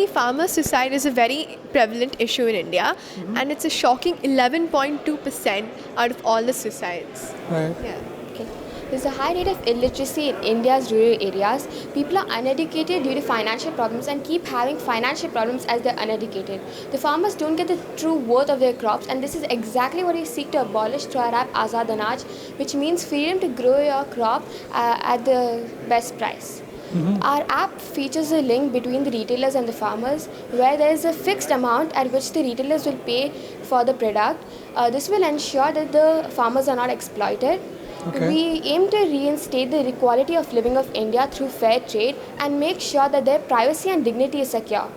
basically farmer suicide is a very prevalent issue in India, and it's a shocking 11.2% out of all the suicides. Right. Yeah. Okay. There's a high rate of illiteracy in India's rural areas. People are uneducated due to financial problems and keep having financial problems as they're uneducated. The farmers don't get the true worth of their crops, and this is exactly what we seek to abolish through our app Azad Anaj, which means freedom to grow your crop at the best price. Our app features a link between the retailers and the farmers, where there is a fixed amount at which the retailers will pay for the product. This will ensure that the farmers are not exploited. Okay. We aim to reinstate the equality of living of India through fair trade and make sure that their privacy and dignity is secure.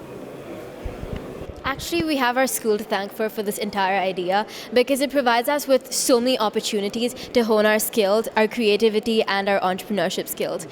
Actually, we have our school to thank for this entire idea because it provides us with so many opportunities to hone our skills, our creativity, and our entrepreneurship skills.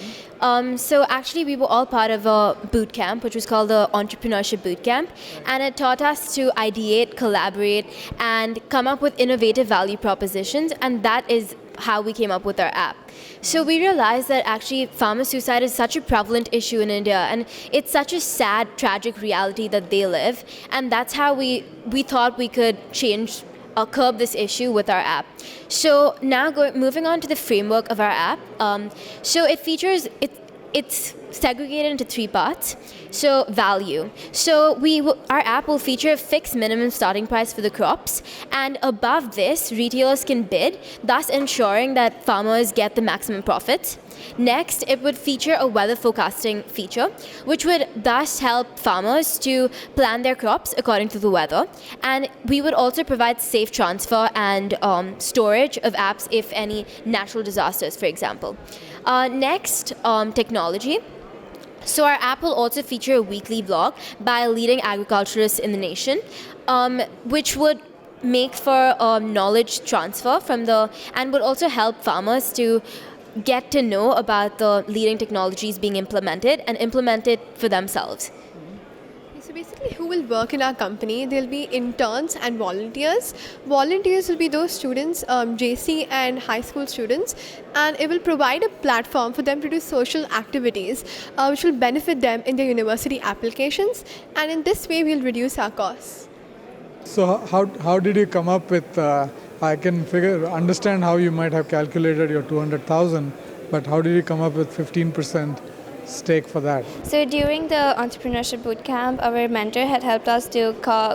So actually, we were all part of a boot camp, which was called the Entrepreneurship Boot Camp, and it taught us to ideate, collaborate, and come up with innovative value propositions, and that is how we came up with our app. So we realized that actually farmer suicide is such a prevalent issue in India, and it's such a sad, tragic reality that they live, and that's how we thought we could change or curb this issue with our app. So now moving on to the framework of our app. So it features, it's segregated into three parts. So value. So our app will feature a fixed minimum starting price for the crops, and above this, retailers can bid, thus ensuring that farmers get the maximum profits. Next, it would feature a weather forecasting feature, which would thus help farmers to plan their crops according to the weather. And we would also provide safe transfer and storage of apps if any natural disasters, for example. Next, technology. So our app will also feature a weekly vlog by leading agriculturists in the nation, which would make for knowledge transfer and would also help farmers to get to know about the leading technologies being implemented and implement it for themselves. So basically, who will work in our company? There'll be interns and volunteers. Volunteers will be those students, JC and high school students, and it will provide a platform for them to do social activities, which will benefit them in their university applications. And in this way, we'll reduce our costs. So how did you come up with? I can understand how you might have calculated your 200,000, but how did you come up with 15% stake for that? So during the entrepreneurship bootcamp, our mentor had helped us to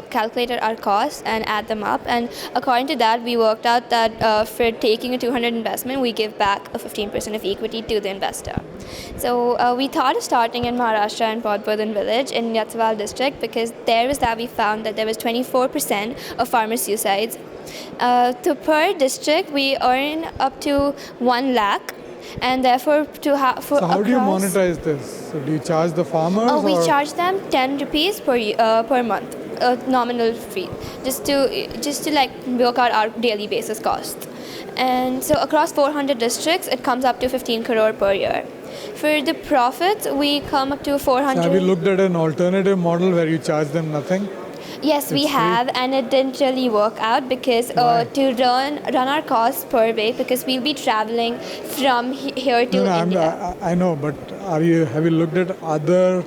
calculate our costs and add them up. And according to that, we worked out that for taking a 200 investment, we give back a 15% of equity to the investor. So we thought of starting in Maharashtra and Podbodhan village in Yatswal district, because there was that we found that there was 24% of farmer suicides. So per district, we earn up to 1 lakh. And therefore, So how do you monetize this? So do you charge the farmers? We charge them 10 rupees per month, nominal fee, just to like work out our daily basis cost. And so across 400 districts, it comes up to 15 crore per year. For the profits, we come up to 400. So have you looked at an alternative model where you charge them nothing? Yes, we have, and it didn't really work out because to run our costs per week, because we'll be traveling from here to India. I know, but have you looked at other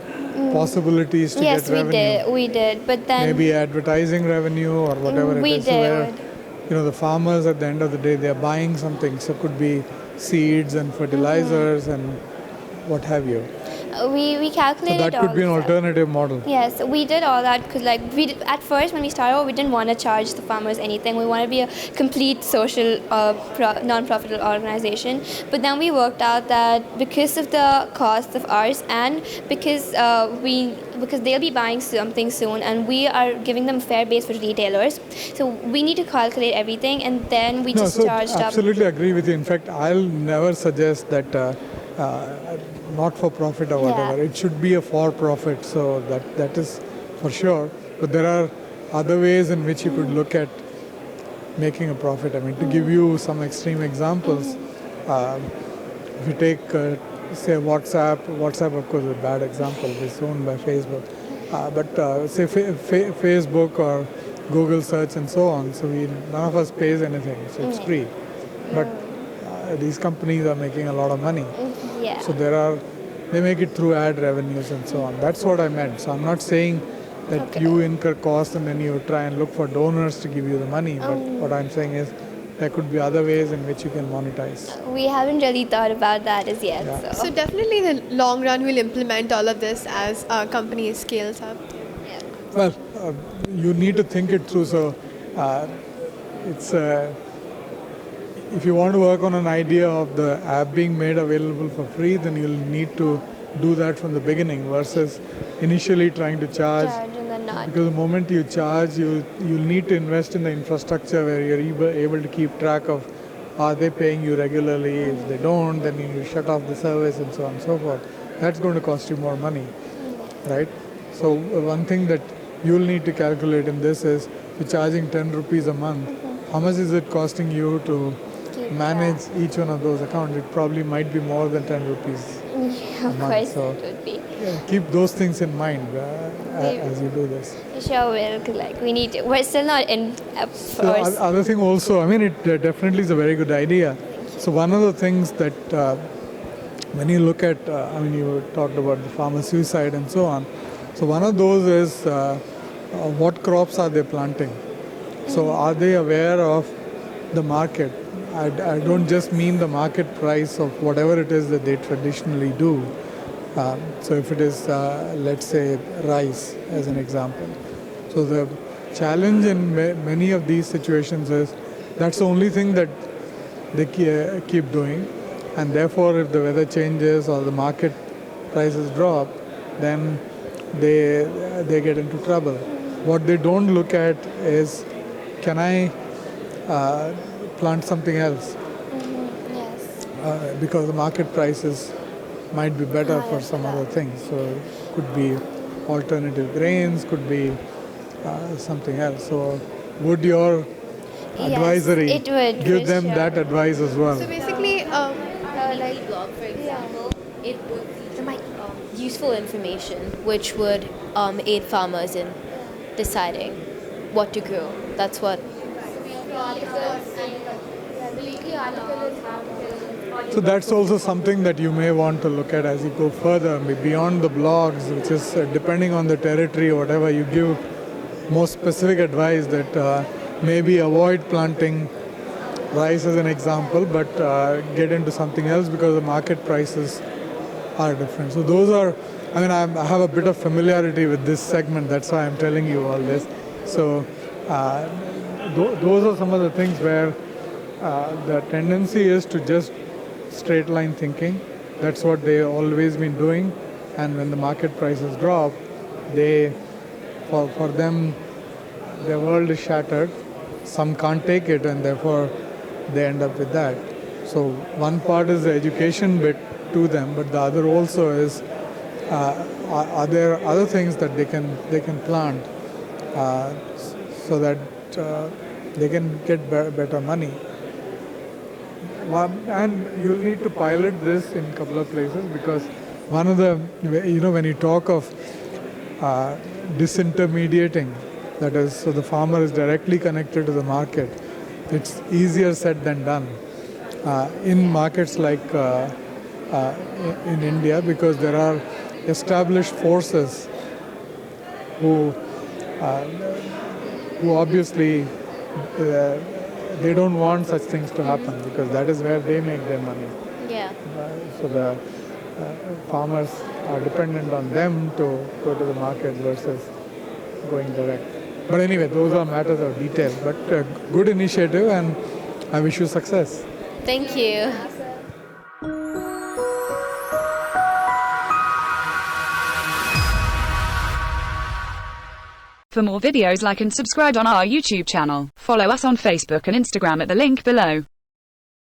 possibilities to get revenue? Yes, we did, but then maybe advertising revenue or whatever it is. We did. Where, the farmers at the end of the day, they're buying something. So it could be seeds and fertilizers and what have you. We calculated so that could be an all alternative model. Yes, we did all that because at first when we started, we didn't want to charge the farmers anything. We wanted to be a complete social non-profit organization. But then we worked out that because of the cost of ours and because they'll be buying something soon and we are giving them fair base for retailers. So we need to calculate everything and then we charged up. Absolutely agree with you. In fact, I'll never suggest that not for profit or whatever. Yeah. It should be a for profit, so that is for sure. But there are other ways in which you could look at making a profit. I mean, to give you some extreme examples, if you take, say, WhatsApp of course is a bad example, it's owned by Facebook. But say Facebook or Google search and so on, so none of us pays anything, so it's free. But these companies are making a lot of money. Yeah. So there are they make it through ad revenues and so on. That's what I meant. So I'm not saying that you incur costs and then you try and look for donors to give you the money. But what I'm saying is there could be other ways in which you can monetize. We haven't really thought about that as yet. Yeah. So definitely in the long run, we'll implement all of this as our company scales up. Well, you need to think it through. So it's if you want to work on an idea of the app being made available for free, then you'll need to do that from the beginning versus initially trying to charge. And then not. Because the moment you charge, you'll need to invest in the infrastructure where you're able to keep track of are they paying you regularly. If they don't, then you shut off the service and so on and so forth. That's going to cost you more money, right? So one thing that you'll need to calculate in this is you're charging 10 rupees a month. How much is it costing you to manage each one of those accounts? It probably might be more than 10 rupees Yeah, a of month. course So it would be. keep those things in mind as you do this. Sure, we need to. We're still not in. So other thing also, I mean, it definitely is a very good idea. So one of the things that when you look at, I mean, you talked about the farmer suicide and so on. So one of those is what crops are they planting? So are they aware of the market? I don't just mean the market price of whatever it is that they traditionally do. So if it is, let's say, rice as an example. So the challenge in many of these situations is that's the only thing that they keep doing. And therefore, if the weather changes or the market prices drop, then they get into trouble. What they don't look at is, can I plant something else? Yes. Because the market prices might be better for some other things. So it could be alternative grains, could be something else. So would your advisory it would, give for them sure. that advice as well? So basically, Like blog, for example, it would be useful information which would aid farmers in deciding what to grow. That's what. So that's also something that you may want to look at as you go further, beyond the blogs, which is depending on the territory or whatever, you give more specific advice that maybe avoid planting rice as an example, but get into something else because the market prices are different. So those are, I mean, I have a bit of familiarity with this segment, that's why I'm telling you all this. So those are some of the things where the tendency is to just straight line thinking. That's what they always been doing. And when the market prices drop, for them, their world is shattered. Some can't take it, and therefore they end up with that. So one part is the education bit to them, but the other also is are there other things that they can plant so that they can get better money. And you'll need to pilot this in a couple of places, because one of the, when you talk of disintermediating, that is, so the farmer is directly connected to the market, it's easier said than done in markets like in India, because there are established forces who obviously they don't want such things to happen, because that is where they make their money. Yeah. So the farmers are dependent on them to go to the market versus going direct. But anyway, those are matters of detail. But good initiative, and I wish you success. Thank you. For more videos, like and subscribe on our YouTube channel. Follow us on Facebook and Instagram at the link below.